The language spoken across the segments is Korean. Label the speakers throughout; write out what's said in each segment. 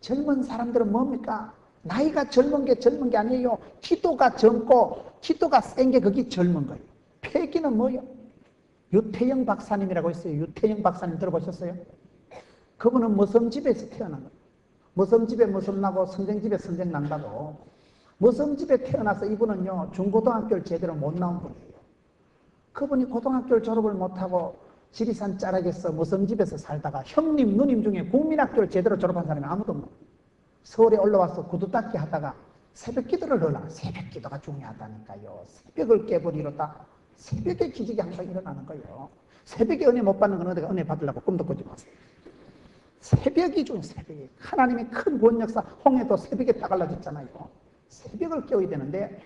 Speaker 1: 젊은 사람들은 뭡니까? 나이가 젊은 게 아니에요. 기도가 젊고 기도가 센 게 그게 젊은 거예요. 패기는 뭐예요? 유태영 박사님이라고 있어요. 유태영 박사님 들어보셨어요? 그분은 머슴집에서 태어난 거예요. 머슴집에 머슴 나고 선생집에 선생 난다고. 머슴집에 태어나서 이분은요, 중고등학교를 제대로 못 나온 분이에요. 그분이 고등학교를 졸업을 못하고 지리산 자락에서 머슴집에서 살다가 형님, 누님 중에 국민학교를 제대로 졸업한 사람이 아무도 없는 거예요. 서울에 올라와서 구두 닦기 하다가 새벽 기도를 넣으라. 새벽 기도가 중요하다니까요. 새벽을 깨버리로다. 새벽에 기적이 항상 일어나는 거예요. 새벽에 은혜 못 받는 건 어디가 은혜 받으려고 꿈도 꾸지 마세요. 새벽이 중요해요. 새벽이. 하나님의 큰 구원 역사, 홍해도 새벽에 딱 갈라졌잖아요. 새벽을 깨워야 되는데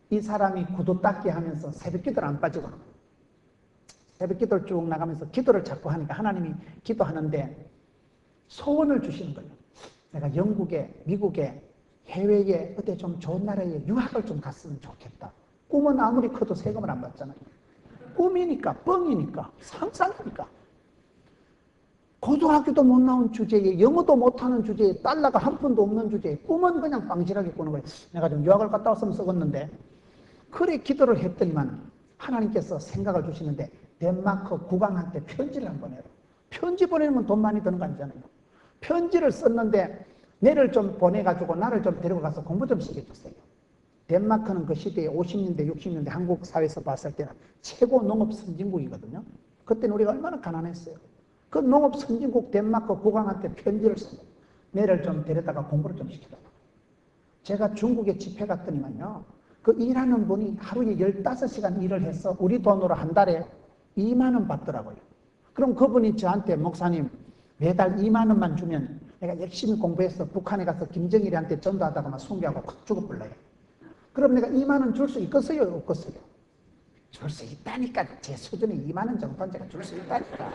Speaker 1: 이 사람이 구두 닦기 하면서 새벽 기도를 안 빠지고 새벽 기도를 쭉 나가면서 기도를 자꾸 하니까 하나님이 기도하는데 소원을 주시는 거예요. 내가 영국에, 미국에, 해외에 어디 좀 좋은 나라에 유학을 좀 갔으면 좋겠다. 꿈은 아무리 커도 세금을 안 받잖아요. 꿈이니까, 뻥이니까, 상상이니까. 고등학교도 못 나온 주제에, 영어도 못하는 주제에, 달러가 한 푼도 없는 주제에, 꿈은 그냥 빵질하게 꾸는 거예요. 내가 좀 유학을 갔다 왔으면 썩었는데, 그래 기도를 했더니만 하나님께서 생각을 주시는데, 덴마크 국왕한테 편지를 한번 해라. 편지 보내면 돈 많이 드는 거 아니잖아요. 편지를 썼는데, 내를 좀 보내가지고 나를 좀 데리고 가서 공부 좀 시켜주세요. 덴마크는 그 시대에 50년대, 60년대 한국 사회에서 봤을 때는 최고 농업 선진국이거든요. 그때는 우리가 얼마나 가난했어요. 그 농업 선진국 덴마크 국왕한테 편지를 써요. 내를 좀 데려다가 공부를 좀 시켜달라. 제가 중국에 집회 갔더니만요. 그 일하는 분이 하루에 15시간 일을 해서 우리 돈으로 한 달에 2만 원 받더라고요. 그럼 그분이 저한테 목사님 매달 2만 원만 주면 내가 열심히 공부해서 북한에 가서 김정일한테 전도하다가 막 숭배하고 확 죽어버려요. 그럼 내가 2만 원 줄 수 있겠어요? 없겠어요? 줄 수 있다니까. 제 수준에 2만 원 정도는 제가 줄 수 있다니까.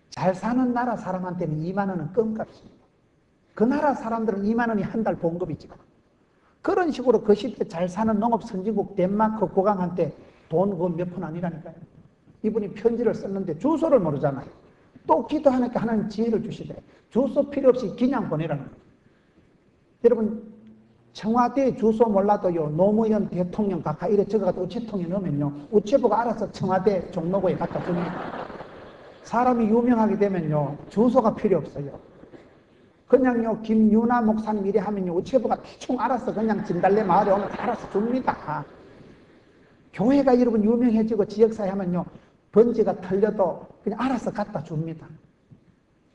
Speaker 1: 잘 사는 나라 사람한테는 2만 원은 껌값입니다. 그 나라 사람들은 2만 원이 한 달 봉급이지. 그런 식으로 그 시대 잘 사는 농업 선진국 덴마크 국왕한테 돈 그 몇 푼 아니라니까요. 이분이 편지를 썼는데 주소를 모르잖아요. 또 기도하니까 하나님 지혜를 주시대. 주소 필요 없이 그냥 보내라는 거예요. 여러분 청와대 주소 몰라도요. 노무현 대통령 각하 이래 적어가지고 우체통에 넣으면요. 우체부가 알아서 청와대 종로구에 갖다 줍니다. 사람이 유명하게 되면요. 주소가 필요 없어요. 그냥요. 김유나 목사님 이래 하면요. 우체부가 대충 알아서 그냥 진달래 마을에 오면 알아서 줍니다. 교회가 여러분 유명해지고 지역사회 하면요. 번지가 털려도 그냥 알아서 갖다 줍니다.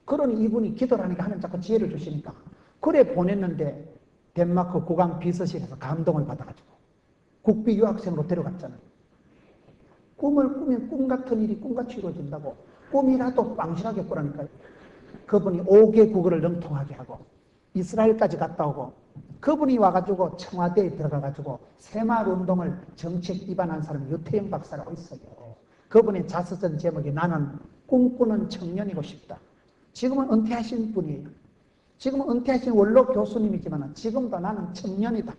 Speaker 1: 그러니 이분이 기도를 하니까 하나님 자꾸 지혜를 주시니까 그래 보냈는데 덴마크 국왕 비서실에서 감동을 받아가지고 국비 유학생으로 데려갔잖아요. 꿈을 꾸면 꿈 같은 일이 꿈같이 이루어진다고 꿈이라도 빵실하게 꾸라니까요. 그분이 5개 국어를 능통하게 하고 이스라엘까지 갔다 오고 그분이 와가지고 청와대에 들어가가지고 새마을운동을 정책 입안한 사람이 유태영 박사라고 있어요. 그분의 자서전 제목이 나는 꿈꾸는 청년이고 싶다. 지금은 은퇴하신 분이에요. 지금은 은퇴하신 원로 교수님이지만 지금도 나는 청년이다.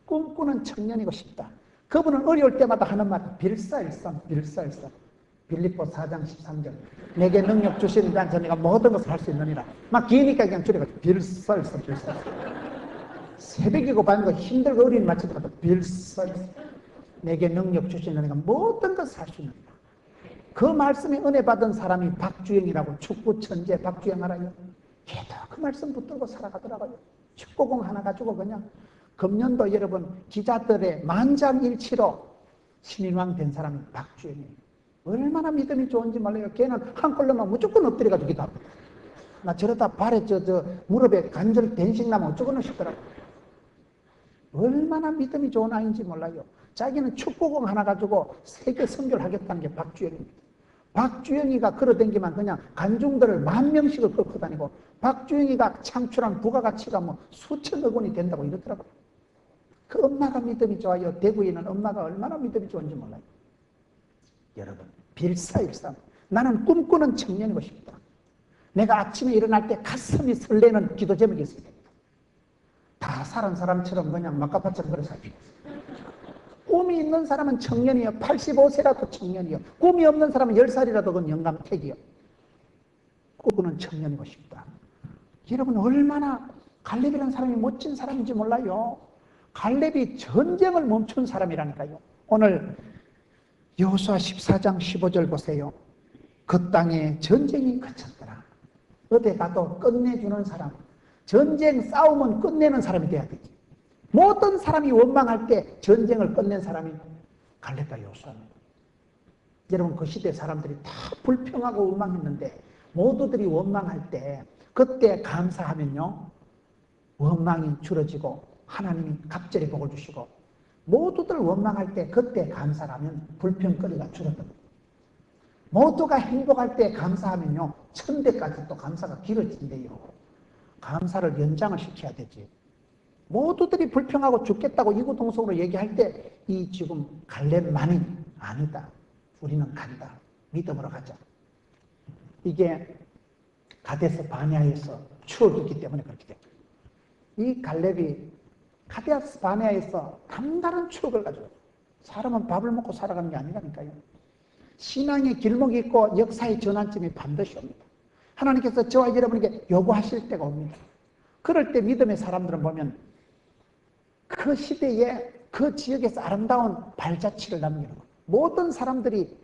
Speaker 1: 꿈꾸는 청년이고 싶다. 그분은 어려울 때마다 하는 말 빌사일삼 빌사일삼. 빌립보 4장 13절 내게 능력 주시는 자한테 내가 모든 것을 할 수 있느니라. 막 기니까 그냥 줄여가지고 빌사일삼 빌사일삼. 새벽이고 밤이고 힘들고 어린 마치더라도 빌사일삼 내게 능력 주시는 내가 모든 것을 할 수 있느니라. 그 말씀에 은혜 받은 사람이 박주영이라고 축구 천재 박주영 알아요? 걔도 그 말씀 붙들고 살아가더라고요. 축구공 하나 가지고 그냥 금년도 여러분 기자들의 만장일치로 신인왕 된 사람이 박주영이에요. 얼마나 믿음이 좋은지 몰라요. 걔는 한 골로만 무조건 엎드려가지고 기도합니다. 나 저러다 발에 무릎에 관절 된식 나면 어쩌고는 싶더라고요. 얼마나 믿음이 좋은 아이인지 몰라요. 자기는 축구공 하나 가지고 세계 선교를 하겠다는 게 박주영입니다. 박주영이가 걸어다니기만 그냥 관중들을 10,000명씩을 끌고 다니고 박주영이가 창출한 부가가치가 뭐 수천억 원이 된다고 이러더라고요. 그 엄마가 믿음이 좋아요. 대구에 있는 엄마가 얼마나 믿음이 좋은지 몰라요. 여러분 빌사일삼 나는 꿈꾸는 청년이고 싶다. 내가 아침에 일어날 때 가슴이 설레는 기도 제목이 있습니다. 다 사는 사람처럼 그냥 막가파처럼 그래 살죠. 꿈이 있는 사람은 청년이요. 85세라도 청년이요. 꿈이 없는 사람은 10살이라도 그건 영감택이요. 꿈꾸는 청년이고 싶다. 여러분 얼마나 갈렙이라는 사람이 멋진 사람인지 몰라요. 갈렙이 전쟁을 멈춘 사람이라니까요. 오늘 여호수아 14장 15절 보세요. 그 땅에 전쟁이 그쳤더라. 어디 가도 끝내주는 사람, 전쟁 싸움은 끝내는 사람이 돼야 되지. 모든 사람이 원망할 때 전쟁을 끝낸 사람이 갈렙과 여호수아입니다. 여러분 그 시대 사람들이 다 불평하고 원망했는데 모두들이 원망할 때 그때 감사하면요 원망이 줄어지고 하나님이 갑절의 복을 주시고, 모두들 원망할 때 그때 감사하면 불평거리가 줄어듭니다. 모두가 행복할 때 감사하면요 천대까지 또 감사가 길어진대요. 감사를 연장을 시켜야 되지. 모두들이 불평하고 죽겠다고 이구동성으로 얘기할 때 이 지금 갈렙만이 아니다, 우리는 간다, 믿음으로 가자. 이게 가데스 바네아에서 추억이 있기 때문에 그렇게 돼요. 이 갈렙이 가데스 바네아에서 남다른 추억을 가지고, 사람은 밥을 먹고 살아가는 게 아니라니까요. 신앙의 길목이 있고 역사의 전환점이 반드시 옵니다. 하나님께서 저와 여러분에게 요구하실 때가 옵니다. 그럴 때 믿음의 사람들은 보면 그 시대에 그 지역에서 아름다운 발자취를 남기는 거예요. 모든 사람들이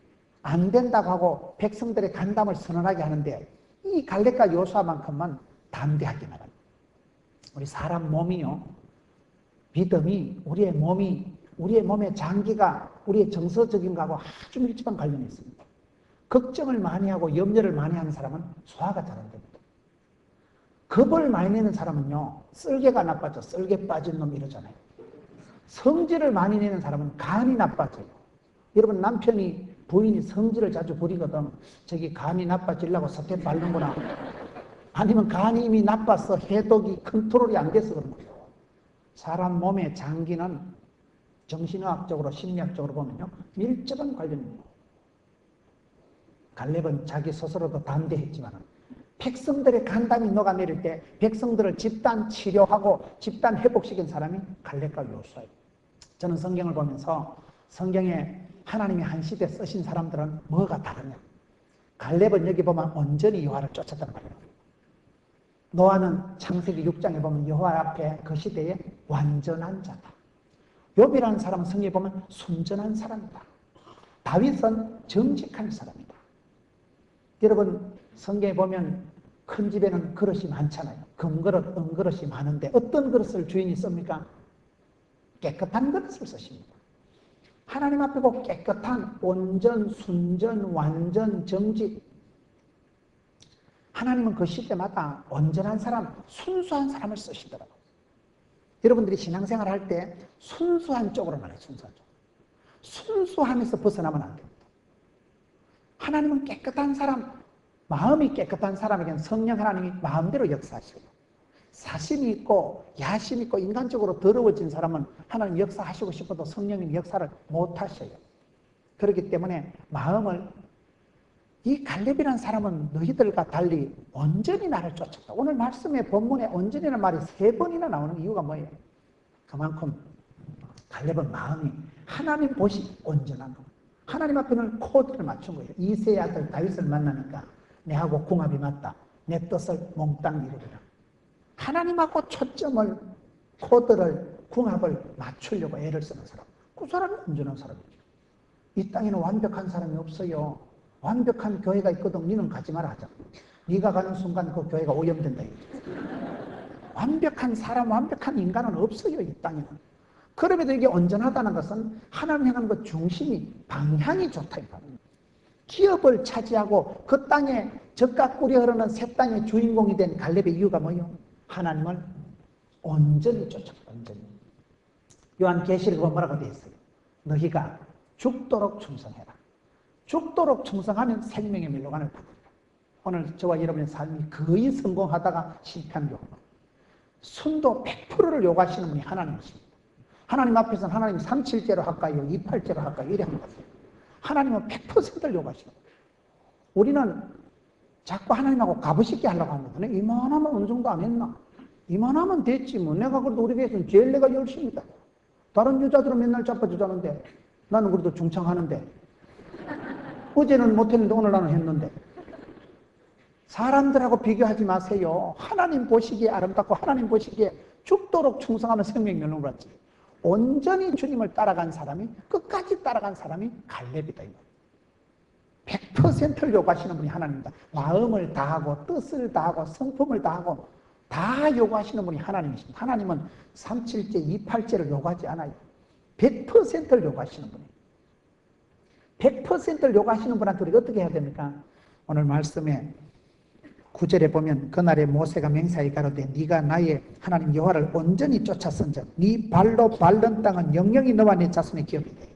Speaker 1: 안 된다고 하고 백성들의 간담을 선언하게 하는데 이 갈렙과 여호수아만큼만 담대하게 말합니다. 우리 사람 몸이요, 믿음이 우리의 몸의 장기가 우리의 정서적인 거하고 아주 밀접한 관련이 있습니다. 걱정을 많이 하고 염려를 많이 하는 사람은 소화가 잘 안 됩니다. 겁을 많이 내는 사람은요 쓸개가 나빠져, 쓸개 빠진 놈 이러잖아요. 성질을 많이 내는 사람은 간이 나빠져요. 여러분 남편이 부인이 성질을 자주 부리거든. 저기 간이 나빠지려고 사태 바르는구나. 아니면 간이 이미 나빠서 해독이 컨트롤이 안 돼서 그런 거예요. 사람 몸의 장기는 정신의학적으로 심리학적으로 보면요 밀접한 관련입니다. 갈렙은 자기 스스로도 담대했지만 백성들의 간담이 녹아내릴 때 백성들을 집단 치료하고 집단 회복시킨 사람이 갈렙과 여호수아예요. 저는 성경을 보면서 성경에 하나님이 한 시대 쓰신 사람들은 뭐가 다르냐. 갈렙은 여기 보면 온전히 여호와를 쫓았단 말이에요. 노아는 창세기 6장에 보면 여호와 앞에 그 시대에 완전한 자다. 욥이라는 사람은 성경에 보면 순전한 사람이다. 다윗은 정직한 사람이다. 여러분 성경에 보면 큰 집에는 그릇이 많잖아요. 금그릇, 은그릇이 많은데 어떤 그릇을 주인이 씁니까? 깨끗한 그릇을 쓰십니다. 하나님 앞에 보고 깨끗한, 온전, 순전, 완전, 정직. 하나님은 그 시대마다 온전한 사람, 순수한 사람을 쓰시더라고요. 여러분들이 신앙생활 할 때 순수한 쪽으로 말해요. 순수한 쪽. 순수함에서 벗어나면 안 됩니다. 하나님은 깨끗한 사람, 마음이 깨끗한 사람에게는 성령 하나님이 마음대로 역사하셔요. 사심이 있고 야심이 있고 인간적으로 더러워진 사람은 하나님 역사하시고 싶어도 성령님 역사를 못하셔요. 그렇기 때문에 마음을, 이 갈렙이라는 사람은 너희들과 달리 온전히 나를 쫓았다. 오늘 말씀의 본문에 온전이라는 말이 3번이나 나오는 이유가 뭐예요? 그만큼 갈렙은 마음이 하나님 보시 온전한 거. 하나님 앞에는 코드를 맞춘 거예요. 이새의 아들 다윗을 만나니까 내하고 궁합이 맞다. 내 뜻을 몽땅 이루리라. 하나님하고 초점을, 코드를, 궁합을 맞추려고 애를 쓰는 사람. 그 사람이 온전한 사람이죠. 이 땅에는 완벽한 사람이 없어요. 완벽한 교회가 있거든. 니는 가지 마라 하자. 네가 가는 순간 그 교회가 오염된다. 완벽한 사람, 완벽한 인간은 없어요. 이 땅에는. 그럼에도 이게 온전하다는 것은 하나님 향한 그 중심이, 방향이 좋다. 기업을 차지하고 그 땅에 젖과 꿀이 흐르는 새 땅의 주인공이 된 갈렙의 이유가 뭐예요? 하나님을 온전히 쫓았다. 온전히. 요한계시록에 뭐라고 되어 있어요? 너희가 죽도록 충성해라. 죽도록 충성하면 생명의 멸로관을 받는다. 오늘 저와 여러분의 삶이 거의 성공하다가 실패한 경우, 순도 100%를 요구하시는 분이 하나님이십니다. 하나님 앞에서는 하나님 3.7제로 할까요? 2.8제로 할까요? 이래 하는 거예요. 하나님은 100%를 요구하시는 거예요. 우리는 자꾸 하나님하고 가부식게 하려고 합니다. 이만하면 어느 정도 안 했나? 이만하면 됐지 뭐. 내가 그래도 우리 교회에서는 제일 내가 열심이다. 다른 여자들은 맨날 자빠지자는데 나는 그래도 중창하는데, 어제는 못했는데 오늘 나는 했는데. 사람들하고 비교하지 마세요. 하나님 보시기에 아름답고 하나님 보시기에 죽도록 충성하는 생명력을 받지. 온전히 주님을 따라간 사람이, 끝까지 따라간 사람이 갈렙이다. 100%를 요구하시는 분이 하나님입니다. 마음을 다하고 뜻을 다하고 성품을 다하고 다 요구하시는 분이 하나님이십니다. 하나님은 3.7제, 2.8제를 요구하지 않아요. 100%를 요구하시는 분이에요. 100%를 요구하시는 분한테 우리가 어떻게 해야 됩니까? 오늘 말씀에 9절에 보면 그날에 모세가 맹세하여 가로되 네가 나의 하나님 여호와를 온전히 쫓았은즉 네 발로 밟는 땅은 영영이 너와 네 자손의 기업이 되리라.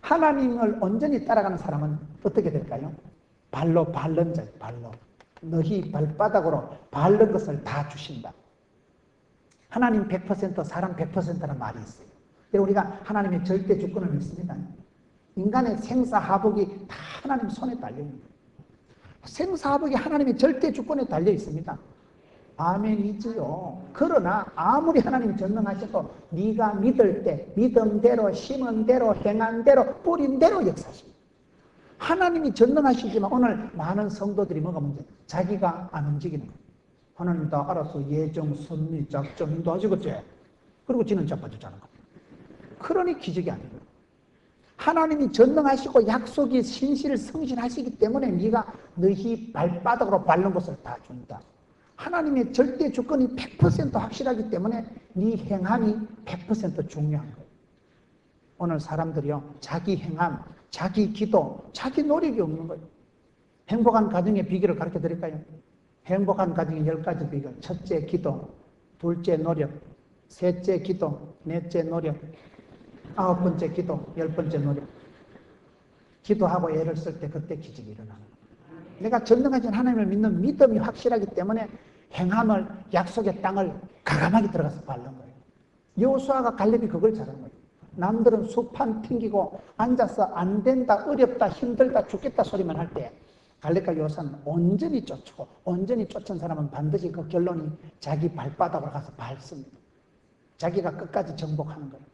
Speaker 1: 하나님을 온전히 따라가는 사람은 어떻게 될까요? 발로 밟는 자예요. 발로. 너희 발바닥으로 밟는 것을 다 주신다. 하나님 100%, 사람 100%라는 말이 있어요. 우리가 하나님의 절대 주권을 믿습니다. 인간의 생사하복이 다 하나님 손에 달려있습니다. 생사하복이 하나님의 절대 주권에 달려 있습니다. 아멘이지요. 그러나 아무리 하나님 전능하셔도 네가 믿을 때 믿음대로 심은 대로 행한 대로 뿌린 대로 역사하십니다. 하나님이 전능하시지만 오늘 많은 성도들이 뭐가 문제예요? 자기가 안 움직이는 거예요. 하나님 다 알아서 예정, 선미, 작정, 인도하시겠지. 그리고 지는 자빠지자는 거예요. 그러니 기적이 아니에요. 하나님이 전능하시고 약속이 신실 성실하시기 때문에 네가 너희 발바닥으로 밟는 것을 다 준다. 하나님의 절대 주권이 100% 확실하기 때문에 네 행함이 100% 중요한 거예요. 오늘 사람들이요, 자기 행함, 자기 기도, 자기 노력이 없는 거예요. 행복한 가정의 비결을 가르쳐 드릴까요? 행복한 가정의 10가지 비결. 첫째 기도, 둘째 노력, 셋째 기도, 넷째 노력, 9번째 기도, 10번째 노력. 기도하고 애를 쓸 때 그때 기적이 일어나는 거예요. 내가 전능하신 하나님을 믿는 믿음이 확실하기 때문에 행함을, 약속의 땅을 가감하게 들어가서 밟는 거예요. 여호수아가 갈렙이 그걸 잘한 거예요. 남들은 수판 튕기고 앉아서 안 된다, 어렵다, 힘들다, 죽겠다 소리만 할 때 갈렙과 여호수아는 온전히 쫓고 온전히 쫓은 사람은 반드시 그 결론이 자기 발바닥으로 가서 밟습니다. 자기가 끝까지 정복하는 거예요.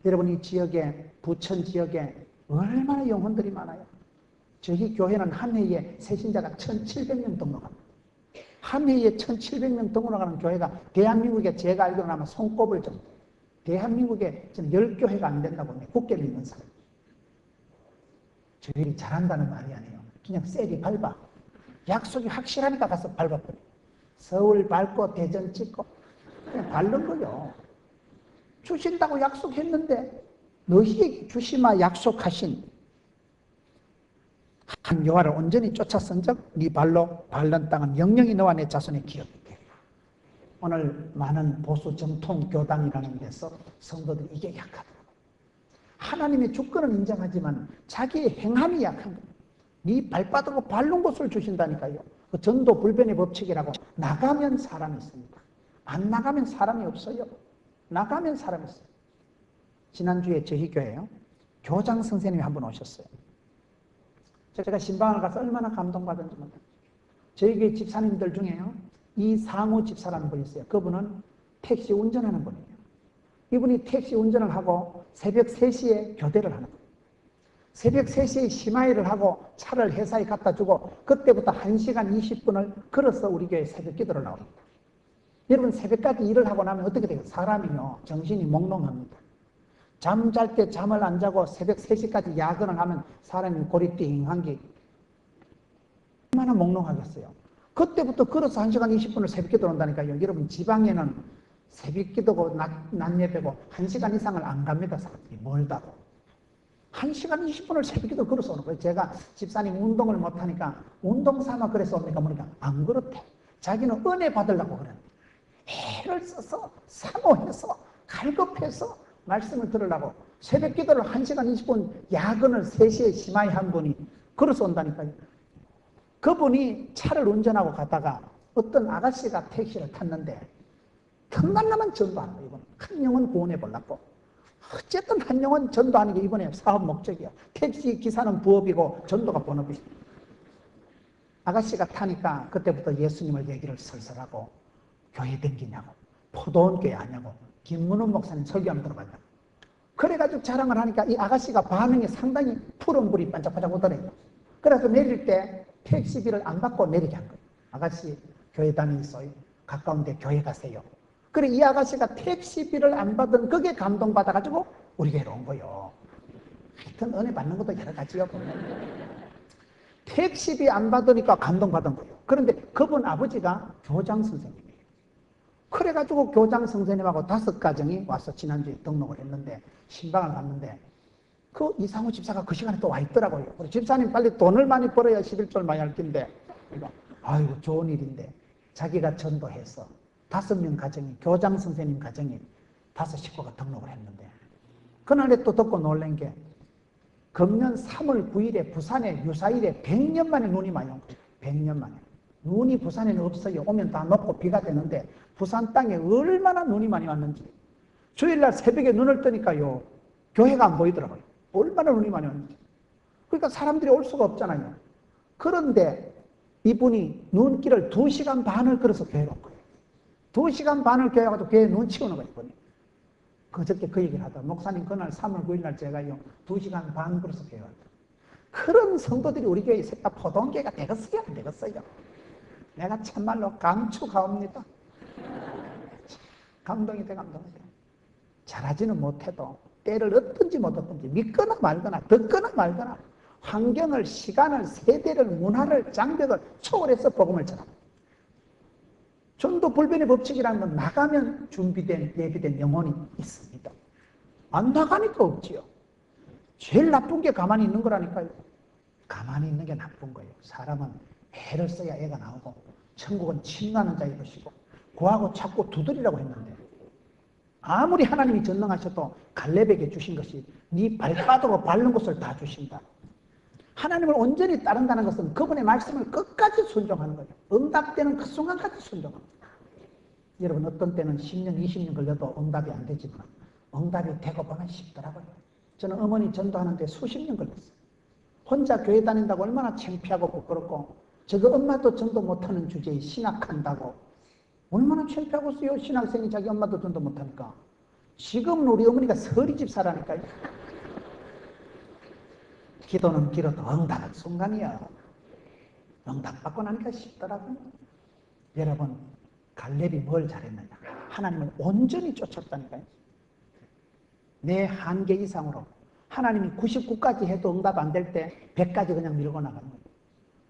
Speaker 1: 여러분 이 지역에, 부천 지역에 얼마나 영혼들이 많아요. 저희 교회는 한 해에 새신자가 1,700명 등록합니다. 한 해에 1,700명 등록하는 교회가 대한민국에 제가 알기로는 아마 손꼽을 정도. 대한민국에 지금 10교회가 안 된다고 해요. 굳게 믿는 사람. 저희들이 잘한다는 말이 아니에요. 그냥 세게 밟아. 약속이 확실하니까 가서 밟아버려. 서울 밟고 대전 찍고 그냥 밟는 거요. 주신다고 약속했는데 너희에게 주시마 약속하신 한 여호와를 온전히 쫓았은즉 네 발로 밟는 땅은 영영이 너와 내 자손의 기업이 되리라. 오늘 많은 보수 정통 교단이라는 데서 성도들이 이게 약하더라고요. 하나님의 주권은 인정하지만 자기의 행함이 약한 거예요. 네 발바닥으로 밟는 곳을 주신다니까요. 그 전도 불변의 법칙이라고 나가면 사람이 있습니다. 안 나가면 사람이 없어요. 나가면 사람이 있어요. 지난주에 저희 교회에요. 교장 선생님이 한 분 오셨어요. 제가 신방을 가서 얼마나 감동받은지 몰라요. 저희 교회 집사님들 중에요. 이상우 집사라는 분이 있어요. 그분은 택시 운전하는 분이에요. 이분이 택시 운전을 하고 새벽 3시에 교대를 하는 거예요. 새벽 3시에 심야일을 하고 차를 회사에 갖다 주고 그때부터 1시간 20분을 걸어서 우리 교회 새벽 기도를 나옵니다. 여러분 새벽까지 일을 하고 나면 어떻게 돼요? 사람이요 정신이 몽롱합니다. 잠잘 때 잠을 안 자고 새벽 3시까지 야근을 하면 사람이 골이 띵한 게 얼마나 몽롱하겠어요. 그때부터 걸어서 1시간 20분을 새벽 기도를 한다니까요. 여러분 지방에는 새벽 기도고 낮 예배고 1시간 이상을 안 갑니다. 사람들이 멀다고. 1시간 20분을 새벽 기도 걸어서 오는 거예요. 제가 집사님 운동을 못하니까 운동 삼아 그래서 옵니까? 그러니까 안 그렇대. 자기는 은혜 받으려고 그래. 애를 써서 사모해서 갈급해서 말씀을 들으려고 새벽 기도를 1시간 20분 야근을 3시에 심하게 한 분이 걸어서 온다니까요. 그분이 차를 운전하고 가다가 어떤 아가씨가 택시를 탔는데 틈만 나면 전도하는 거예요. 한 영혼 구원해 보려고. 어쨌든 한 영혼 전도하는 게 이번에 사업 목적이야. 택시 기사는 부업이고 전도가 본업이야. 아가씨가 타니까 그때부터 예수님을 얘기를 설설하고 교회 댕기냐고 포도원 교회 아냐고 김문훈 목사님 설교하면 들어가냐고 그래가지고 자랑을 하니까 이 아가씨가 반응이 상당히 푸른 불이 반짝반짝 오더래요. 그래서 내릴 때 택시비를 안 받고 내리게 한 거예요. 아가씨 교회 다니소요. 가까운데 교회 가세요. 그래 이 아가씨가 택시비를 안 받은 그게 감동받아가지고 우리 교회로 온 거예요. 하여튼 은혜 받는 것도 여러 가지요. 택시비 안 받으니까 감동받은 거예요. 그런데 그분 아버지가 교장 선생님이에요. 그래가지고 교장 선생님하고 5가정이 와서 지난주에 등록을 했는데 신방을 갔는데 그 이상우 집사가 그 시간에 또 와 있더라고요. 우리 집사님 빨리 돈을 많이 벌어야 11조를 많이 할 텐데 아이고 좋은 일인데 자기가 전도해서 5명 가정이 교장 선생님 가정이 5식구가 등록을 했는데 그날에 또 듣고 놀란 게 금년 3월 9일에 부산에 유사일에 100년 만에 눈이 많이 온 거예요. 100년 만에. 눈이 부산에는 없어요. 오면 다 녹고 비가 되는데 부산 땅에 얼마나 눈이 많이 왔는지. 주일날 새벽에 눈을 뜨니까요. 교회가 안 보이더라고요. 얼마나 눈이 많이 왔는지. 그러니까 사람들이 올 수가 없잖아요. 그런데 이분이 눈길을 2시간 반을 걸어서 교회로 온 거예요. 2시간 반을 교회 가서 교회에 눈 치우는 거예요. 이분이. 그저께 그 얘기를 하다. 목사님 그날 3월 9일날 제가요 2시간 반 걸어서 교회 왔다. 그런 성도들이 우리 교회에 있을까 포동교회가 되겠어요? 안 되겠어요? 내가 참말로 감추가옵니다. 감동이 돼. 잘하지는 못해도 때를 얻든지 못 얻든지 믿거나 말거나 듣거나 말거나 환경을, 시간을, 세대를, 문화를, 장벽을 초월해서 복음을 전합니다. 전도 불변의 법칙이라는 건 나가면 준비된, 예비된 영혼이 있습니다. 안 나가니까 없지요. 제일 나쁜 게 가만히 있는 거라니까요. 가만히 있는 게 나쁜 거예요. 사람은 애를 써야 애가 나오고 천국은 침나는 자의 것이고 구하고 찾고 두드리라고 했는데 아무리 하나님이 전능하셔도 갈렙에게 주신 것이 네 발바닥으로 밟는 것을 다 주신다. 하나님을 온전히 따른다는 것은 그분의 말씀을 끝까지 순종하는 거예요. 응답되는 그 순간까지 순종합니다. 여러분 어떤 때는 10년, 20년 걸려도 응답이 안 되지만 응답이 되고 보면 쉽더라고요. 저는 어머니 전도하는데 수십 년 걸렸어요. 혼자 교회 다닌다고 얼마나 창피하고 부끄럽고 저도 엄마도 전도 못하는 주제에 신학한다고 얼마나 창피하고 있어요. 신학생이 자기 엄마도 전도 못하니까. 지금은 우리 어머니가 서리 집사라니까요. 기도는 길어도 응답은 순간이야. 응답받고 나니까 쉽더라고요. 여러분 갈렙이 뭘 잘했느냐. 하나님을 온전히 쫓았다니까요. 내 한계 이상으로 하나님이 99까지 해도 응답 안 될 때 100까지 그냥 밀고 나가는 거예요.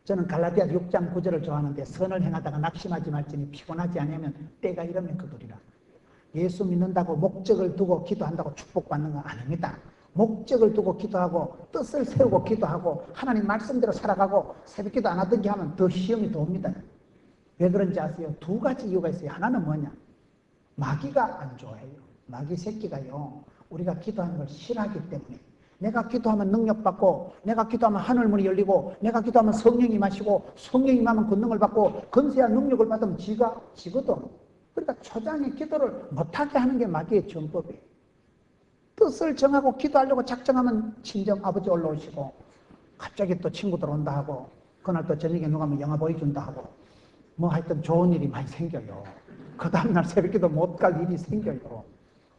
Speaker 1: 저는 갈라디아 6장 9절을 좋아하는데 선을 행하다가 낙심하지 말지니 피곤하지 않으면 때가 이르면 그들이라. 예수 믿는다고 목적을 두고 기도한다고 축복받는 거 아닙니다. 목적을 두고 기도하고 뜻을 세우고 기도하고 하나님 말씀대로 살아가고 새벽기도 안 하던 게 하면 더 시험이 더 옵니다. 왜 그런지 아세요? 2가지 이유가 있어요. 하나는 뭐냐? 마귀가 안 좋아해요. 마귀 새끼가요. 우리가 기도하는 걸 싫어하기 때문에 내가 기도하면 능력받고 내가 기도하면 하늘문이 열리고 내가 기도하면 성령이 마시고 성령이 임하면 권능을 받고 건세와 능력을 받으면 지가 지거든. 그러니까 초장에 기도를 못하게 하는 게 마귀의 전법이에요. 뜻을 정하고 기도하려고 작정하면 친정 아버지 올라오시고 갑자기 또 친구들 온다 하고 그날 또 저녁에 누가 뭐 영화 보여준다 하고 뭐 하여튼 좋은 일이 많이 생겨요. 그 다음날 새벽기도 못 갈 일이 생겨요.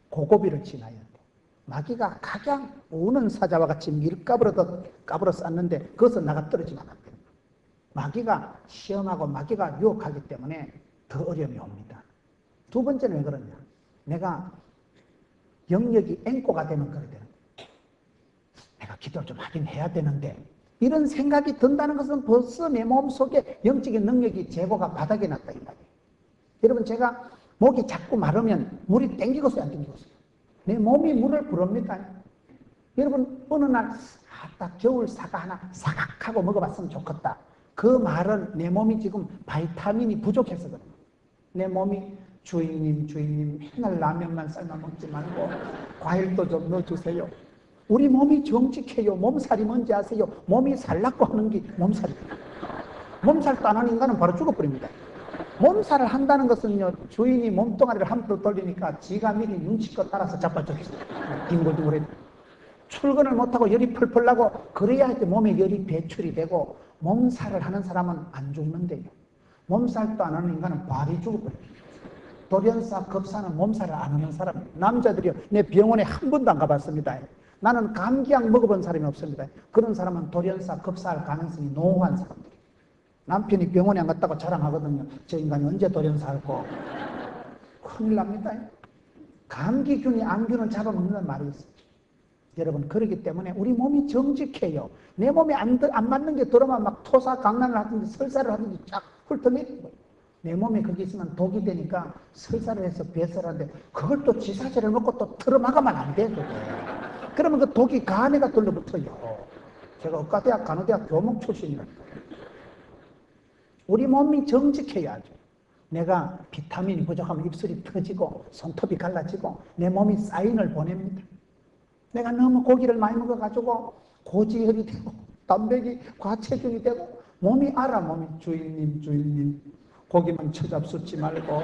Speaker 1: 고고비를 지나야 돼. 마귀가 각양 우는 사자와 같이 밀가부로 까불어 쌌는데 그것은 나가 떨어지면 안 돼요. 마귀가 시험하고 마귀가 유혹하기 때문에 더 어려움이 옵니다. 2번째는 왜 그러냐. 내가 영역이 앵꼬가 되면 그래 되는 거예요. 내가 기도를 좀 하긴 해야 되는데 이런 생각이 든다는 것은 벌써 내 몸속에 영적인 능력이 재고가 바닥에 났다 이 말이에요. 여러분 제가 목이 자꾸 마르면 물이 땡기겠어요 안 땡기겠어요? 내 몸이 물을 부릅니다. 여러분 어느 날 딱 겨울 사과 하나 사각하고 먹어봤으면 좋겠다. 그 말은 내 몸이 지금 바이타민이 부족해서 그래요. 내 몸이 주인님 맨날 라면만 삶아 먹지 말고 과일도 좀 넣어주세요. 우리 몸이 정직해요. 몸살이 뭔지 아세요? 몸이 살라고 하는 게 몸살이에요. 몸살도 안 하는 인간은 바로 죽어버립니다. 몸살을 한다는 것은요, 주인이 몸뚱아리를 함부로 돌리니까 지가 미리 눈치껏 알아서 자빠졌어요. 뒹굴뒹굴해. 출근을 못하고 열이 펄펄 나고 그래야 이제 몸에 열이 배출이 되고 몸살을 하는 사람은 안 죽는데요. 몸살도 안 하는 인간은 바로 죽어버려요. 돌연사, 급사는 몸살을 안 하는 사람이에요. 남자들이요, 내 병원에 한 번도 안 가봤습니다. 나는 감기약 먹어본 사람이 없습니다. 그런 사람은 돌연사, 급사할 가능성이 농후한 사람들이에요. 남편이 병원에 안 갔다고 자랑하거든요. 저 인간이 언제 돌연사할고. 큰일 납니다. 감기균이 암균을 잡아먹는다는 말이 있어요. 여러분, 그렇기 때문에 우리 몸이 정직해요. 내 몸에 안 맞는 게 들어오면 막 토사, 강난을 하든지 설사를 하든지 쫙 훑어내는 거예요. 내 몸에 그게 있으면 독이 되니까 설사를 해서 배설하는데 그걸 또 지사제를 먹고 또 틀어막으면 안 돼, 그게. 그러면 그 독이 간에가 들러붙어요. 제가 의과대학 간호대학 교목 출신이라니까. 우리 몸이 정직해야죠. 내가 비타민이 부족하면 입술이 터지고 손톱이 갈라지고 내 몸이 사인을 보냅니다. 내가 너무 고기를 많이 먹어가지고 고지혈이 되고 단백이 과체중이 되고 몸이 알아. 몸이 주인님 고기만 처잡수지 말고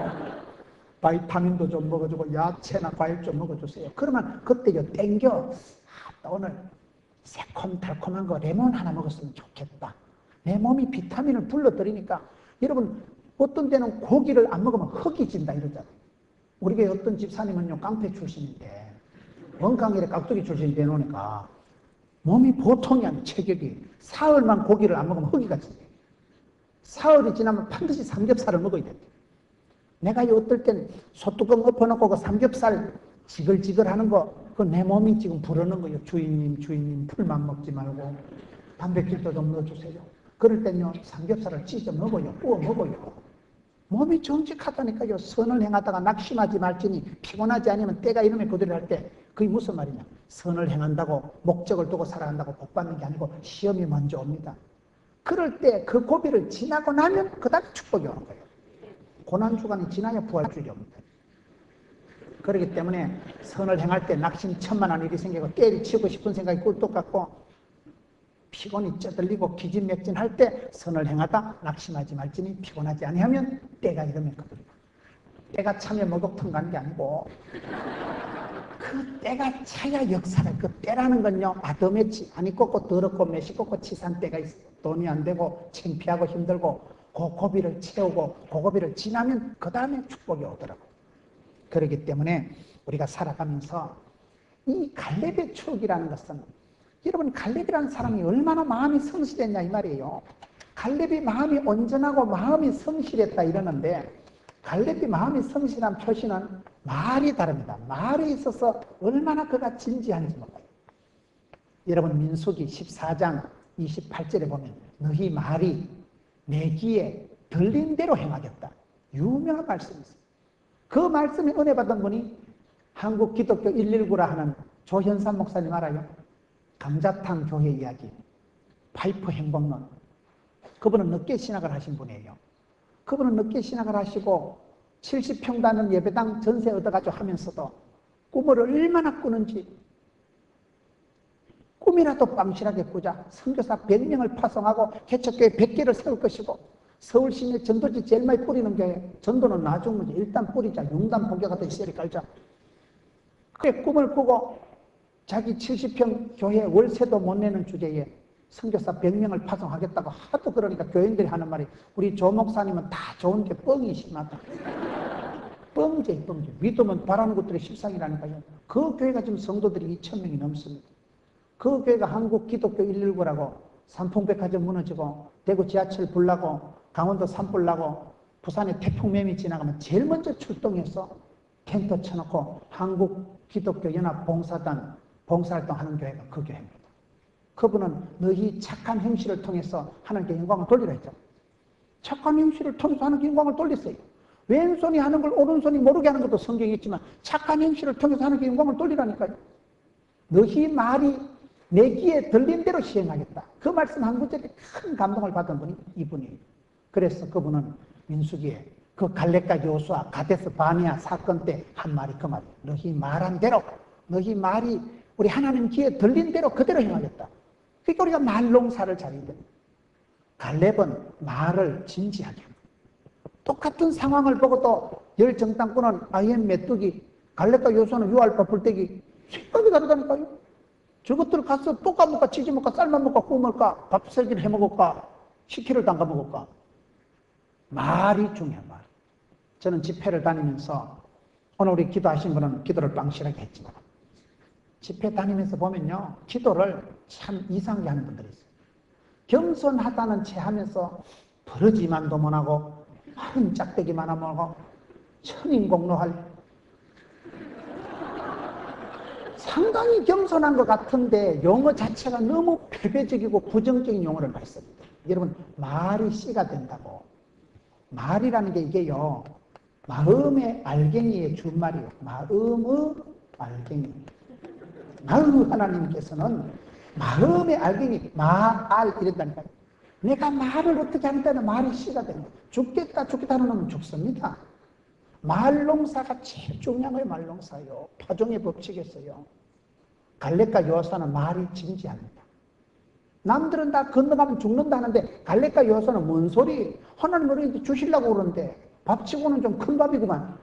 Speaker 1: 바이타민도 좀 먹어주고 야채나 과일 좀 먹어주세요. 그러면 그때 땡겨. 오늘 새콤달콤한 거 레몬 하나 먹었으면 좋겠다. 내 몸이 비타민을 불러들이니까. 여러분, 어떤 데는 고기를 안 먹으면 흙이 진다 이러잖아요. 우리 교회 어떤 집사님은요 깡패 출신인데 원강일에 깍두기 출신이 되놓으니까 몸이 보통이 아니에요. 체격이. 사흘만 고기를 안 먹으면 흙이가 진대. 사흘이 지나면 반드시 삼겹살을 먹어야 된대. 내가 어떨 땐 소뚜껑 엎어놓고 그 삼겹살 지글지글하는 거 그 내 몸이 지금 부르는 거예요. 주인님 풀만 먹지 말고 단백질도 좀 넣어주세요. 그럴 땐요 삼겹살을 찢어 먹어요. 구워 먹어요. 몸이 정직하다니까요. 선을 행하다가 낙심하지 말지니 피곤하지 않으면 때가 이름에 그대로 할 때 그게 무슨 말이냐. 선을 행한다고 목적을 두고 살아간다고 복 받는 게 아니고 시험이 먼저 옵니다. 그럴 때 그 고비를 지나고 나면 그 다음에 축복이 오는 거예요. 고난주간이 지나야 부활주일이 옵니다. 그렇기 때문에 선을 행할 때 낙심천만한 일이 생기고 때리치고 싶은 생각이 꿀떡 같고 피곤이 쩌들리고 기진맥진할 때 선을 행하다 낙심하지 말지니 피곤하지 아니하면 때가 이르면 거두리라. 때가 차면 먹옥통 가는 게 아니고 그 때가 차야 역사를. 그 때라는 건요 아더매치 아니 꺾고 더럽고 매시 꺾고 치산 때가 있어요. 돈이 안 되고 창피하고 힘들고 그 고비를 채우고 그 고비를 지나면 그 다음에 축복이 오더라고요. 그렇기 때문에 우리가 살아가면서 이 갈렙의 추억이라는 것은 여러분 갈렙이라는 사람이 얼마나 마음이 성실했냐 이 말이에요. 갈렙이 마음이 온전하고 마음이 성실했다 이러는데 갈렙이 마음이 성실한 표시는 말이 다릅니다. 말에 있어서 얼마나 그가 진지한지 몰라요. 여러분 민수기 14장 28절에 보면 너희 말이 내 귀에 들린 대로 행하겠다. 유명한 말씀이 있어요. 그 말씀에 은혜 받은 분이 한국 기독교 119라 하는 조현삼 목사님 알아요? 감자탕 교회 이야기, 파이프 행복론. 그분은 늦게 신학을 하신 분이에요. 그분은 늦게 신학을 하시고 70평단은 예배당 전세 얻어가지고 하면서도 꿈을 얼마나 꾸는지 꿈이라도 빵실하게 꾸자. 선교사 100명을 파송하고 개척교회 100개를 세울 것이고 서울 시내 전도지 제일 많이 뿌리는 교회. 전도는 나중 문제. 일단 뿌리자. 융단 포격하듯이 세리 깔자. 그래 꿈을 꾸고 자기 70평 교회 월세도 못 내는 주제에 선교사 100명을 파송하겠다고 하도 그러니까 교인들이 하는 말이 우리 조 목사님은 다 좋은 게 뻥이 심하다. 뻥제. 믿으면 바라는 것들이 십상이라니까요. 그 교회가 지금 성도들이 2,000명이 넘습니다. 그 교회가 한국 기독교 119라고 삼풍백화점 무너지고 대구 지하철 불나고 강원도 산불 나고 부산에 태풍매미 지나가면 제일 먼저 출동해서 텐트 쳐놓고 한국 기독교 연합 봉사단 봉사활동하는 교회가 그 교회입니다. 그분은 너희 착한 행실을 통해서 하나님께 영광을 돌리라 했죠. 착한 행실을 통해서 하나님께 영광을 돌리세요. 왼손이 하는 걸 오른손이 모르게 하는 것도 성경에 있지만 착한 행실을 통해서 하나님께 영광을 돌리라니까요. 너희 말이 내 귀에 들린 대로 시행하겠다. 그 말씀 한 구절에 큰 감동을 받은 분이 이분이에요. 그래서 그분은 민수기에 그 갈렙과 요수아 가데스 바니아 사건 때 한 말이 그 말이에요. 너희 말한 대로 너희 말이 우리 하나님 귀에 들린 대로 그대로 행하겠다. 그러니까 우리가 말 농사를 잘해야 됩니다. 갈렙은 말을 진지하게 합니다. 똑같은 상황을 보고 또 열 정당꾼은 아이엠 메뚜기 갈렙과 요수아는 유알파 불떼기 생각이 다르다니까요. 저것들 가서 볶아 먹을까 찌지 먹을까 삶아 먹을까 구워 먹을까 밥 설기를 해 먹을까 식혜를 담가 먹을까. 말이 중요한 말. 저는 집회를 다니면서 오늘 우리 기도하신 분은 기도를 빵실하게 했지만 집회 다니면서 보면요 기도를 참 이상하게 하는 분들이 있어요. 겸손하다는 채 하면서 버러지만도 못하고 마른 짝대기만 하고 천인공노할 상당히 겸손한 것 같은데 용어 자체가 너무 패배적이고 부정적인 용어를 많이 씁니다. 여러분, 말이 씨가 된다고. 말이라는 게 이게요, 마음의 알갱이의 준말이에요. 마음의 알갱이. 마음 하나님께서는 마음의 알갱이, 말 이랬다니까요. 내가 말을 어떻게 한다면 말이 씨가 된다. 죽겠다 하는 놈은 죽습니다. 말농사가 제일 중요한 거예요. 말농사요. 파종의 법칙이었어요. 갈렙과 여호수아는 말이 진지합니다. 남들은 다 건너가면 죽는다 하는데 갈렙과 여호수아는 뭔 소리? 하나님 우리한테 주시려고 그러는데 밥치고는 좀 큰 밥이구만.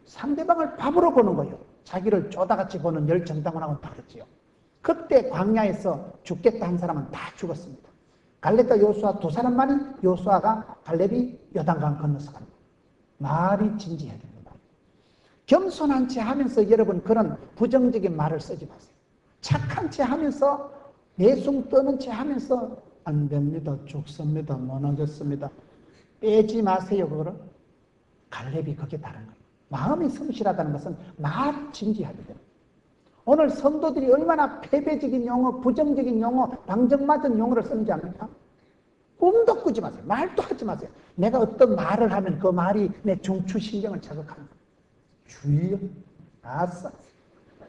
Speaker 1: 상대방을 밥으로 보는 거예요. 자기를 쪼다같이 보는 열정당원하고는 다르지요. 그때 광야에서 죽겠다 한 사람은 다 죽었습니다. 갈렙과 여호수아 두 사람만이, 여호수아가 갈렙이 요단강 건너서 갑니다. 말이 진지해야 됩니다. 겸손한 채 하면서 여러분 그런 부정적인 말을 쓰지 마세요. 착한 채 하면서 내숭 떠는 채 하면서 안 됩니다. 죽습니다. 못하겠습니다. 빼지 마세요. 그거를. 갈렙이 그게 다른 거예요. 마음이 성실하다는 것은 말이 진지하게 됩니다. 오늘 성도들이 얼마나 패배적인 용어, 부정적인 용어, 방정맞은 용어를 쓰는지 압니까? 꿈도 꾸지 마세요. 말도 하지 마세요. 내가 어떤 말을 하면 그 말이 내 중추신경을 자극합니다. 주의요. 아싸.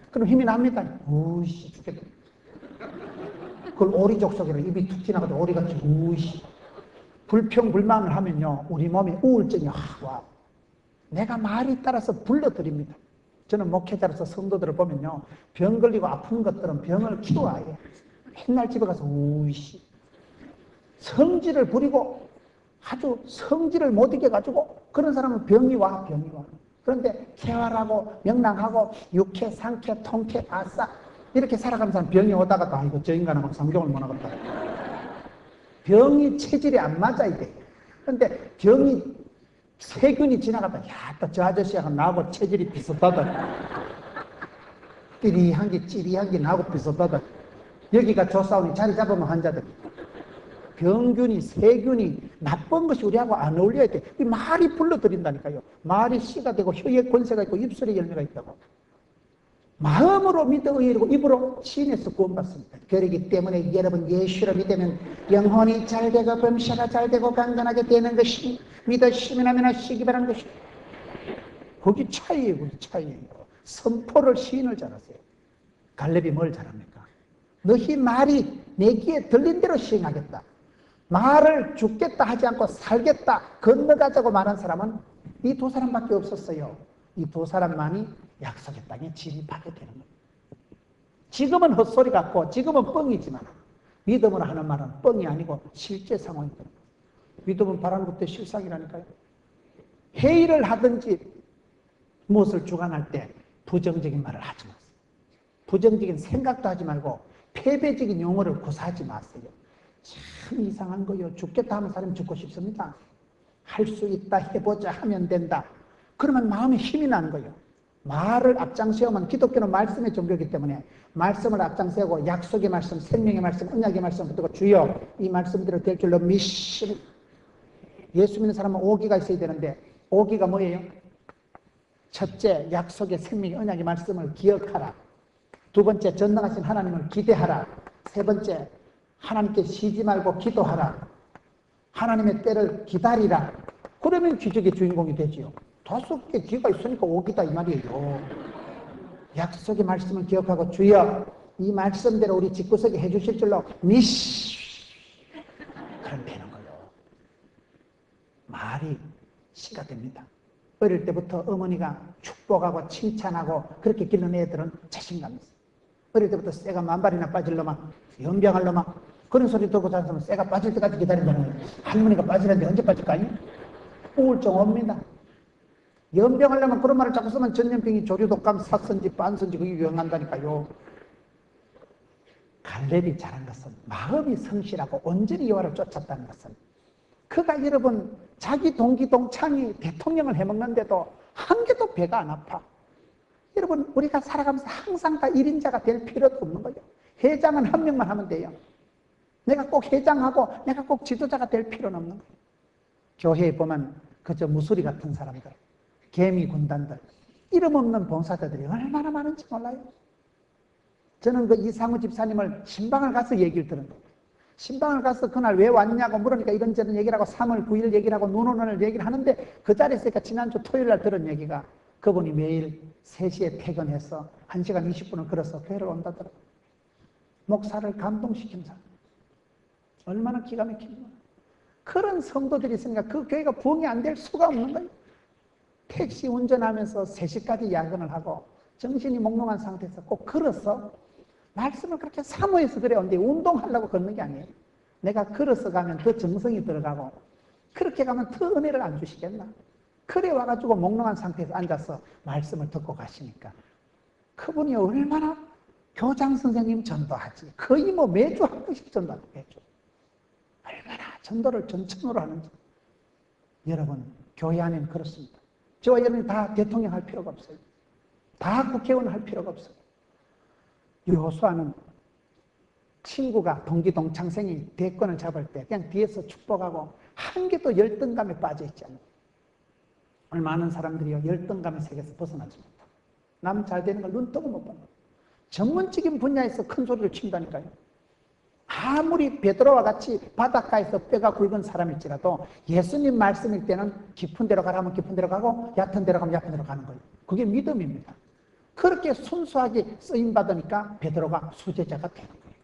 Speaker 1: 그럼 힘이 납니다. 우씨 죽겠다. 그걸 오리족속으로 입이 툭 지나가도 오리같이 우씨. 불평불만을 하면요, 우리 몸에 우울증이 확 와. 내가 말이 따라서 불러드립니다. 저는 목회자로서 성도들을 보면요, 병 걸리고 아픈 것들은 병을 키워야 맨날 집에 가서 우씨. 성질을 부리고 아주 성질을 못 이겨가지고 그런 사람은 병이 와. 그런데 쾌활하고 명랑하고 유쾌, 상쾌, 통쾌, 아싸 이렇게 살아가는 사람 병이 오다가 아이고 저 인간하고 상종을 못 하겠다. 병이 체질이 안 맞아 이게. 그런데 병이 세균이 지나가다 야, 또 저 아저씨하고 나하고 체질이 비슷하다. 찌리한 게 나하고 비슷하다. 여기가 조사원이 자리 잡으면 환자들. 병균이, 세균이, 나쁜 것이 우리하고 안 어울려야 돼. 이 말이 불러들인다니까요. 말이 씨가 되고 혀에 권세가 있고 입술에 열매가 있다고. 마음으로 믿어 의리고 입으로 시인해서 구원받습니다. 그러기 때문에 여러분 예수를 믿으면 영혼이 잘되고 범사가 잘되고 강건하게 되는 것이 믿어 시민하면 하시기 바라는 것이. 거기 차이예요. 거기 차이예요. 선포를 시인을 잘하세요. 갈렙이 뭘 잘합니까? 너희 말이 내 귀에 들린 대로 시행하겠다. 말을 죽겠다 하지 않고 살겠다, 건너가자고 말한 사람은 이 두 사람밖에 없었어요. 이 두 사람만이 약속의 땅에 진입하게 되는 거예요. 지금은 헛소리 같고 지금은 뻥이지만 믿음으로 하는 말은 뻥이 아니고 실제 상황이거든요. 믿음은 바라는 것도 실상이라니까요. 회의를 하든지 무엇을 주관할 때 부정적인 말을 하지 마세요. 부정적인 생각도 하지 말고 패배적인 용어를 구사하지 마세요. 참 이상한 거요. 죽겠다 하면 사람이 죽고 싶습니다. 할 수 있다, 해보자, 하면 된다. 그러면 마음에 힘이 나는 거예요. 말을 앞장세우면 기독교는 말씀의 종교이기 때문에 말씀을 앞장세우고 약속의 말씀, 생명의 말씀, 언약의 말씀 붙들고 주여 이 말씀대로 될 줄로 믿습니다. 예수 믿는 사람은 오기가 있어야 되는데 오기가 뭐예요? 첫째, 약속의 생명의 언약의 말씀을 기억하라. 두 번째, 전능하신 하나님을 기대하라. 세 번째, 하나님께 쉬지 말고 기도하라. 하나님의 때를 기다리라. 그러면 기적의 주인공이 되지요. 5개 기회가 있으니까 오기다 이 말이에요. 약속의 말씀을 기억하고 주여 이 말씀대로 우리 집구석에 해주실 줄로 그럼 되는 거예요. 말이 씨가 됩니다. 어릴 때부터 어머니가 축복하고 칭찬하고 그렇게 기른 애들은 자신감이 있어요. 어릴 때부터 쇠가 만발이나 빠질 놈아, 연병할 놈아, 그런 소리 듣고 자는 사람은 쇠가 빠질 때까지 기다린다는 거예요. 할머니가 빠지는데 언제 빠질까? 우울증 옵니다. 연병하려면 그런 말을 자꾸 쓰면 전염병이 조류독감, 사선지, 반선지 그게 유행한다니까요. 갈렙이 잘한 것은 마음이 성실하고 온전히 여호와를 쫓았다는 것은 그가 여러분 자기 동기 동창이 대통령을 해먹는데도 한 개도 배가 안 아파. 여러분 우리가 살아가면서 항상 다 1인자가 될 필요도 없는 거예요. 회장은 한 명만 하면 돼요. 내가 꼭 회장하고 내가 꼭 지도자가 될 필요는 없는 거예요. 교회에 보면 그저 무수리 같은 사람들, 개미 군단들, 이름 없는 봉사자들이 얼마나 많은지 몰라요. 저는 그 이상우 집사님을 신방을 가서 얘기를 들은 거예요. 신방을 가서 그날 왜 왔냐고 물으니까 이런저런 얘기를 하고 3월 9일 얘기를 하고 눈 오는 날 얘기를 하는데 그 자리에 있으니까 지난주 토요일 날 들은 얘기가 그분이 매일 3시에 퇴근해서 1시간 20분을 걸어서 교회를 온다더라고요. 목사를 감동시킨 사람. 얼마나 기가 막힙니까? 그런 성도들이 있으니까 그 교회가 부흥이 안 될 수가 없는 거예요. 택시 운전하면서 3시까지 야근을 하고 정신이 몽롱한 상태에서 꼭 걸어서 말씀을 그렇게 사모해서 그래요. 근데 운동하려고 걷는 게 아니에요. 내가 걸어서 가면 더 정성이 들어가고 그렇게 가면 더 은혜를 안 주시겠나? 그래 와가지고 몽롱한 상태에서 앉아서 말씀을 듣고 가시니까 그분이 얼마나 교장 선생님 전도하지. 거의 뭐 매주 한 번씩 전도하고 매주. 얼마나 전도를 전천으로 하는지. 여러분 교회 안에는 그렇습니다. 저와 여러분이 다 대통령 할 필요가 없어요. 다 국회의원 할 필요가 없어요. 여호수아는 친구가 동기 동창생이 대권을 잡을 때 그냥 뒤에서 축복하고 한 개도 열등감에 빠져 있지 않아요. 오늘 많은 사람들이요 열등감의 세계에서 벗어나지 못하고 남 잘 되는 걸 눈 뜨고 못 보는 거예요. 전문적인 분야에서 큰 소리를 친다니까요. 아무리 베드로와 같이 바닷가에서 뼈가 굵은 사람일지라도 예수님 말씀일 때는 깊은 데로 가라면 깊은 데로 가고 얕은 데로 가면 얕은 데로 가는 거예요. 그게 믿음입니다. 그렇게 순수하게 쓰임받으니까 베드로가 수제자가 되는 거예요.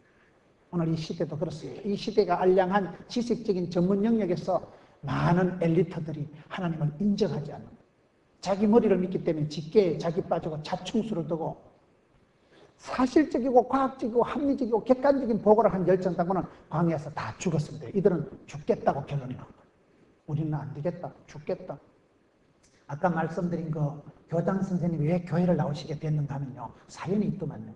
Speaker 1: 오늘 이 시대도 그렇습니다. 이 시대가 알량한 지식적인 전문 영역에서 많은 엘리트들이 하나님을 인정하지 않는 거예요. 자기 머리를 믿기 때문에 직계에 자기 빠지고 자충수를 두고 사실적이고 과학적이고 합리적이고 객관적인 보고를 한 열정당군은 광야에서 다 죽었습니다. 이들은 죽겠다고 결론이 나온 거예요. 우리는 안 되겠다. 죽겠다. 아까 말씀드린 그 교장 선생님이 왜 교회를 나오시게 됐는가 하면요. 사연이 있더만요.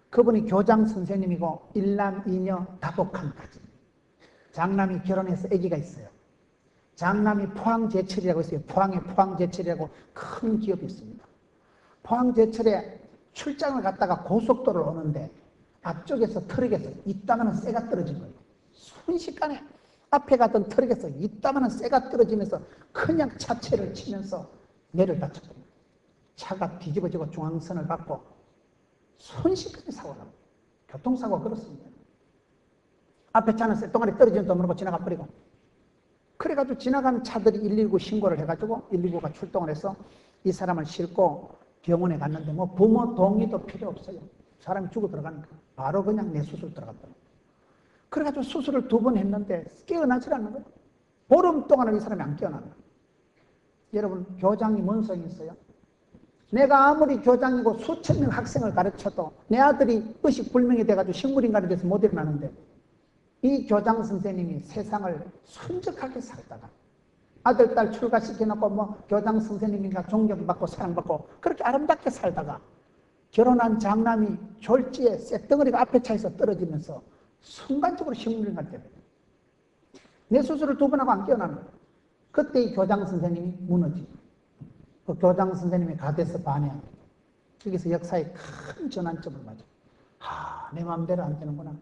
Speaker 1: 그분이 교장 선생님이고 일남 이녀 다복한까지. 장남이 결혼해서 아기가 있어요. 장남이 포항제철이라고 있어요. 포항에 포항제철이라고 큰 기업이 있습니다. 포항제철에 출장을 갔다가 고속도로를 오는데 앞쪽에서 트럭에서 이따만한 쇠가 떨어진 거예요. 순식간에 앞에 가던 트럭에서 이따만한 쇠가 떨어지면서 그냥 차체를 치면서 뇌를 다쳤거든요. 차가 뒤집어지고 중앙선을 받고 순식간에 사고가 납니다. 교통사고가 그렇습니다. 앞에 차는 쇠덩어리 떨어지는 모르고 지나가 버리고 그래가지고 지나가는 차들이 119 신고를 해가지고 119가 출동을 해서 이 사람을 싣고 병원에 갔는데 뭐 부모 동의도 필요 없어요. 사람이 죽어 들어가니까 바로 그냥 내수술 들어갔더라고요. 그래가지고 수술을 2번 했는데 깨어나질 않는 거예요. 보름 동안은 이 사람이 안 깨어나는 거예요. 여러분 교장이 뭔 소용이 있어요? 내가 아무리 교장이고 수천 명 학생을 가르쳐도 내 아들이 의식불명이 돼가지고 식물인간이 돼서 못 일어나는데 이 교장 선생님이 세상을 순적하게 살다가 아들, 딸 출가시켜놓고 뭐 교장 선생님인가 존경받고 사랑받고 그렇게 아름답게 살다가 결혼한 장남이 졸지에 쇳덩어리가 앞에 차에서 떨어지면서 순간적으로 식물인간이 됩니다. 내 수술을 2번 하고 안 깨어나는 거예요. 그때 이 교장 선생님이 무너지고 그 교장 선생님이 가대에서 반해합니다. 여기서 역사에 큰 전환점을 맞아요. 내 마음대로 안 되는구나.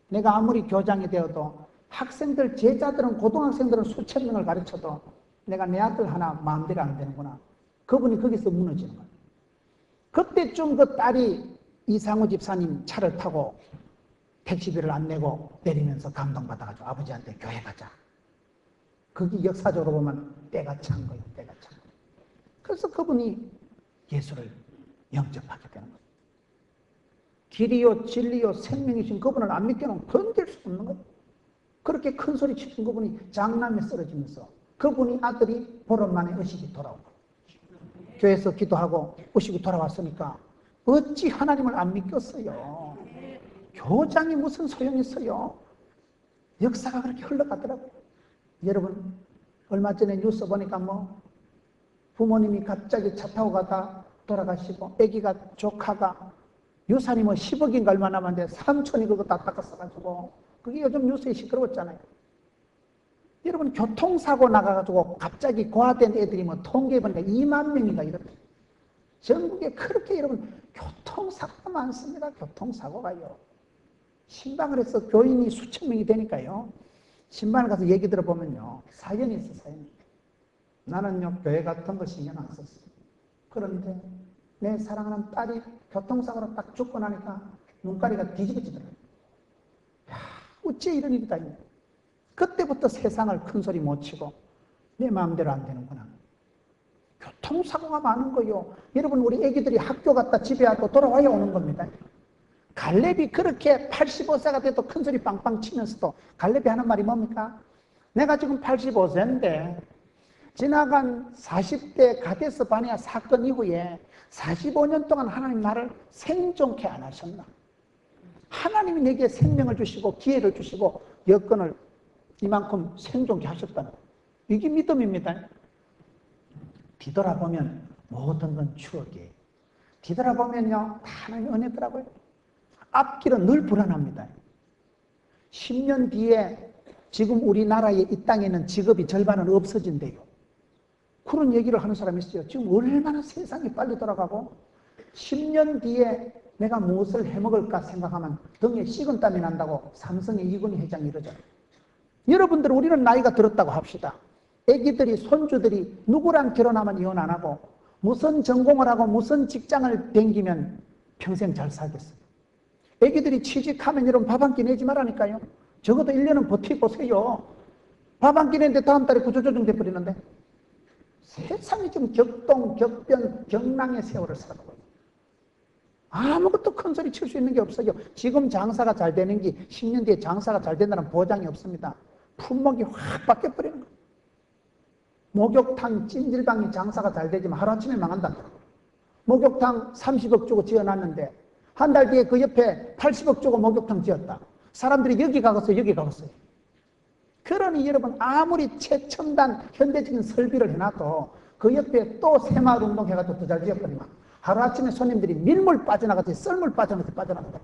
Speaker 1: 내가 아무리 교장이 되어도 학생들, 제자들은, 고등학생들은 수천 명을 가르쳐도 내가 내 아들 하나 마음대로 안 되는구나. 그분이 거기서 무너지는 거예요. 그때쯤 그 딸이 이상우 집사님 차를 타고 택시비를 안 내고 내리면서 감동받아가지고 아버지한테 교회 가자. 그게 역사적으로 보면 때가 찬 거예요. 때가 찬 거예요. 그래서 그분이 예수를 영접하게 되는 거예요. 길이요 진리요 생명이신 그분을 안 믿게는 건들 수 없는 거예요. 그렇게 큰 소리 치던 그분이 장남에 쓰러지면서 그분이 아들이 보름 만에 의식이 돌아오고 교회에서 기도하고 의식이 돌아왔으니까 어찌 하나님을 안 믿겠어요. 교장이 무슨 소용이 있어요. 역사가 그렇게 흘러가더라고요. 여러분 얼마 전에 뉴스 보니까 뭐 부모님이 갑자기 차 타고 가다 돌아가시고 아기가 조카가 유산이 뭐 10억인가 얼마 남았는데 삼촌이 그거 다 닦았어가지고 그게 요즘 뉴스에 시끄러웠잖아요. 여러분 교통사고 나가가지고 갑자기 고아된 애들이 뭐 통계해보니까 2만 명인가 이렇게 전국에 그렇게 여러분 교통사고가 많습니다. 교통사고가요. 신방을 해서 교인이 수천 명이 되니까요. 신방을 가서 얘기 들어보면요. 사연이 있어, 사연이. 나는요, 교회 같은 거 신경 안 썼어. 그런데 내 사랑하는 딸이 교통사고로 딱 죽고 나니까 눈가리가 뒤집어지더라고요. 야, 어째 이런 일이 다 있냐. 그때부터 세상을 큰 소리 못 치고 내 마음대로 안 되는구나. 교통사고가 많은 거요. 여러분, 우리 애기들이 학교 갔다 집에 와도 돌아와야 오는 겁니다. 갈렙이 그렇게 85세가 돼도 큰 소리 빵빵 치면서도 갈렙이 하는 말이 뭡니까? 내가 지금 85세인데 지나간 40대 가데스 바네아 사건 이후에 45년 동안 하나님 나를 생존케 안 하셨나? 하나님이 내게 생명을 주시고 기회를 주시고 여건을 이만큼 생존케 하셨다는 이게 믿음입니다. 뒤돌아보면 모든 건 추억이에요. 뒤돌아보면요, 다 하나님의 은혜더라고요. 앞길은 늘 불안합니다. 10년 뒤에 지금 우리나라의 이 땅에 있는 직업이 절반은 없어진대요. 그런 얘기를 하는 사람이 있어요. 지금 얼마나 세상이 빨리 돌아가고 10년 뒤에 내가 무엇을 해먹을까 생각하면 등에 식은땀이 난다고 삼성의 이건희 회장이 이러잖아요. 여러분들, 우리는 나이가 들었다고 합시다. 애기들이, 손주들이 누구랑 결혼하면 이혼 안 하고 무슨 전공을 하고 무슨 직장을 댕기면 평생 잘 살겠어요. 애기들이 취직하면 여러분 밥 한 끼 내지 말라니까요. 적어도 1년은 버텨보세요. 밥 한 끼 내는데 다음 달에 구조조정 돼버리는데. 세상이 지금 격동, 격변, 경랑의 세월을 살아가고 있어요. 아무것도 큰 소리 칠 수 있는 게 없어요. 지금 장사가 잘 되는 게 10년 뒤에 장사가 잘 된다는 보장이 없습니다. 품목이 확 바뀌어버리는 거예요. 목욕탕 찜질방이 장사가 잘 되지만 하루아침에 망한다. 목욕탕 30억 주고 지어놨는데 한 달 뒤에 그 옆에 80억 주고 목욕탕 지었다. 사람들이 여기 가겠어요, 여기 가겠어요. 그러니 여러분, 아무리 최첨단 현대적인 설비를 해놔도 그 옆에 또 새마을 운동 해가지고 더 잘 지었거든요. 하루아침에 손님들이 밀물 빠져나가듯이 썰물 빠져나가듯이 빠져나간다.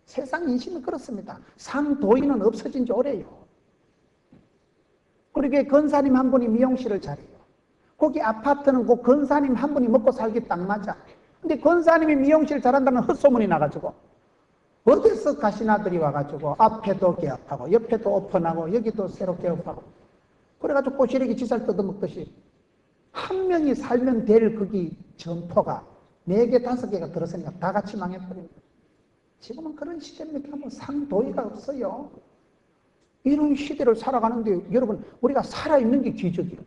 Speaker 1: 세상 인심은 그렇습니다. 상도인은 없어진 지 오래요. 그러게 건사님 한 분이 미용실을 차려요. 거기 아파트는 그 건사님 한 분이 먹고 살기 딱 맞아. 근데 건사님이 미용실 잘한다는 헛소문이 나가지고 어디서 가시나들이 와가지고 앞에도 개업하고 옆에도 오픈하고 여기도 새로 개업하고 그래가지고 꼬시래기 지살 뜯어먹듯이 한 명이 살면 될 거기 점포가 4개, 5개가 들었으니까 다 같이 망해버립니다. 지금은 그런 시대입니다. 뭐 상도의가 없어요. 이런 시대를 살아가는데 여러분, 우리가 살아있는 게 기적이에요.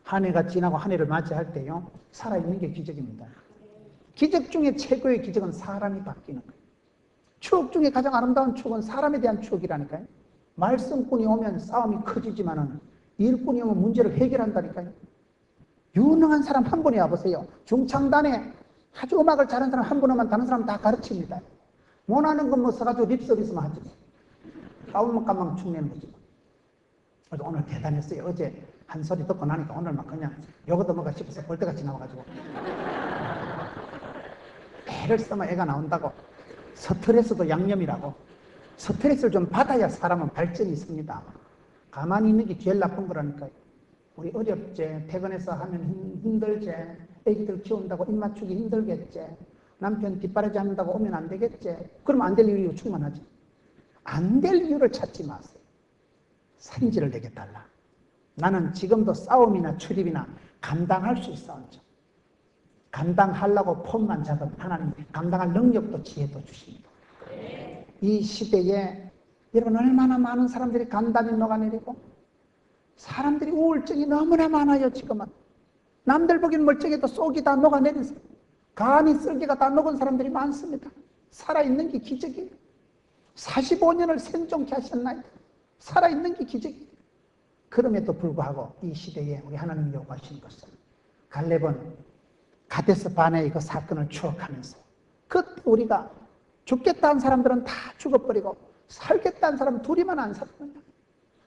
Speaker 1: 한 해가 지나고 한 해를 맞이할 때요, 살아있는 게 기적입니다. 기적 중에 최고의 기적은 사람이 바뀌는 거예요. 추억 중에 가장 아름다운 추억은 사람에 대한 추억이라니까요. 말씀꾼이 오면 싸움이 커지지만은 일꾼이 오면 문제를 해결한다니까요. 유능한 사람 한 분이 와보세요. 중창단에 아주 음악을 잘하는 사람 한 분 오면 다른 사람 다 가르칩니다. 못하는 건 뭐 써가지고 립서비스만 하지. 싸움만 까망 축내는 거지. 오늘 대단했어요. 어제 한 소리 듣고 나니까 오늘 막 그냥 요거도 뭐가 싶어서 벌떼같이 나와가지고 애를 쓰면 애가 나온다고. 스트레스도 양념이라고. 스트레스를 좀 받아야 사람은 발전이 있습니다. 가만히 있는 게 제일 나쁜 거라니까요. 우리 어렵지. 퇴근해서 하면 힘들지. 애기들 키운다고 입 맞추기 힘들겠지. 남편 뒷바라지 한다고 오면 안 되겠지. 그러면 안 될 이유 충만하지. 안 될 이유를 찾지 마세요. 산지를 내게 달라. 나는 지금도 싸움이나 출입이나 감당할 수 있어. 감당하려고 폼만 잡은 하나님, 감당할 능력도 지혜도 주십니다. 이 시대에 여러분, 얼마나 많은 사람들이 간담이 녹아내리고 사람들이 우울증이 너무나 많아요. 지금은 남들 보기엔 멀쩡해도 속이 다 녹아내린 사람, 간이 쓸개가 다 녹은 사람들이 많습니다. 살아있는 게 기적이에요. 45년을 생존케 하셨나요? 살아있는 게 기적이에요. 그럼에도 불구하고 이 시대에 우리 하나님 요구하시는 것은, 갈렙은 가데스 바네아의 그 사건을 추억하면서 그때 우리가 죽겠다는 사람들은 다 죽어버리고 살겠다는 사람 둘이만 안 살았느냐.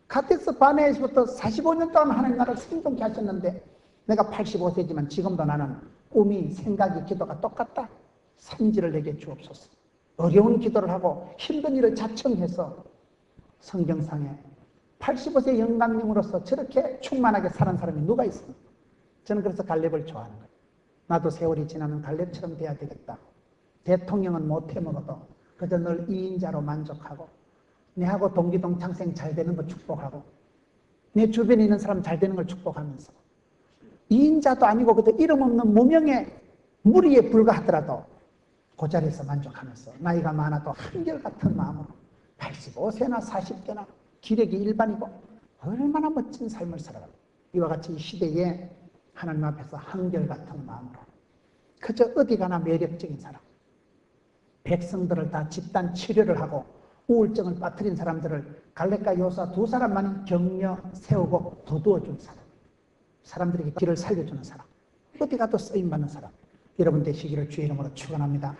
Speaker 1: 가데스 바네아에서부터 45년 동안 하나님 나라를 생존케 하셨는데 내가 85세지만 지금도 나는 꿈이, 생각이, 기도가 똑같다. 산지를 내게 주옵소서. 어려운 기도를 하고 힘든 일을 자청해서 성경상에 85세 영감님으로서 저렇게 충만하게 사는 사람이 누가 있습니까? 저는 그래서 갈렙을 좋아하는 거예요. 나도 세월이 지나면 갈렙처럼 돼야 되겠다. 대통령은 못해 먹어도 그저 늘 이인자로 만족하고 내하고 동기동창생 잘 되는 거 축복하고 내 주변에 있는 사람 잘 되는 걸 축복하면서 이인자도 아니고 그저 이름 없는 무명의 무리에 불과하더라도 그 자리에서 만족하면서 나이가 많아도 한결같은 마음으로 85세나 40대나 기력이 일반이고 얼마나 멋진 삶을 살아가고 이와 같이 이 시대에 하나님 앞에서 한결같은 마음으로 그저 어디 가나 매력적인 사람, 백성들을 다 집단 치료를 하고 우울증을 빠뜨린 사람들을 갈렙과 요수아 두 사람만이 격려 세우고 도두어준 사람, 사람들에게 길을 살려주는 사람, 어디 가도 쓰임받는 사람, 여러분 되시기를 주의 이름으로 축원합니다.